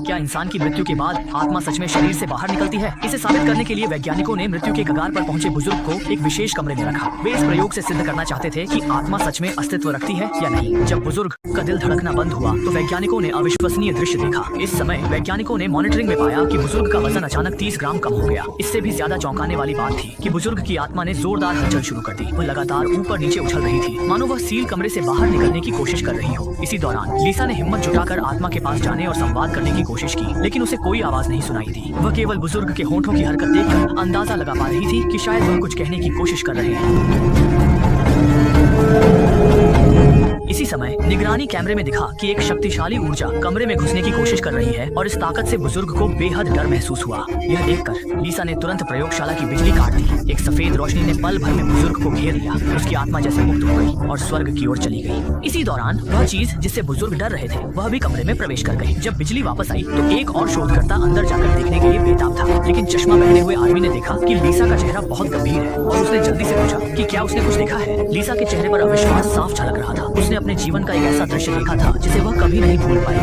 क्या इंसान की मृत्यु के बाद आत्मा सच में शरीर से बाहर निकलती है? इसे साबित करने के लिए वैज्ञानिकों ने मृत्यु के कगार पर पहुंचे बुजुर्ग को एक विशेष कमरे में रखा। वे इस प्रयोग से सिद्ध करना चाहते थे कि आत्मा सच में अस्तित्व रखती है या नहीं। जब बुजुर्ग का दिल धड़कना बंद हुआ तो वैज्ञानिकों ने अविश्वसनीय दृश्य देखा। इस समय वैज्ञानिकों ने मॉनिटरिंग में पाया कि बुजुर्ग का वजन अचानक 30 ग्राम कम हो गया। इससे भी ज्यादा चौंकाने वाली बात थी कि बुजुर्ग की आत्मा ने जोरदार हलचल शुरू कर दी। वह लगातार ऊपर नीचे उछल रही थी, मानो वह सील कमरे से बाहर निकलने की कोशिश कर रही हो। इसी दौरान लीसा ने हिम्मत जुटाकर आत्मा के पास जाने और संवाद करने की कोशिश की, लेकिन उसे कोई आवाज नहीं सुनाई दी। वह केवल बुजुर्ग के होंठों की हरकत देखकर अंदाजा लगा पा रही थी कि शायद वह कुछ कहने की कोशिश कर रहे हैं। इसी समय निगरानी कैमरे में दिखा कि एक शक्तिशाली ऊर्जा कमरे में घुसने की कोशिश कर रही है और इस ताकत से बुजुर्ग को बेहद डर महसूस हुआ। यह देखकर लीसा ने तुरंत प्रयोगशाला की बिजली काट दी। एक सफेद रोशनी ने पल भर में बुजुर्ग को घेर लिया। उसकी आत्मा जैसे मुक्त हो गई और स्वर्ग की ओर चली गई। इसी दौरान वह चीज जिससे बुजुर्ग डर रहे थे वह भी कमरे में प्रवेश कर गई। जब बिजली वापस आई तो एक और शोधकर्ता अंदर जाकर देखने के लिए बेताब था, लेकिन चश्मा पहने हुए आदमी ने देखा कि लीसा का चेहरा बहुत गंभीर है और उसने जल्दी से पूछा कि क्या उसने कुछ देखा है। लीसा के चेहरे पर अविश्वास साफ झलक रहा था। उसने अपने जीवन का एक ऐसा दृश्य देखा था जिसे वह कभी नहीं भूल पाएगी।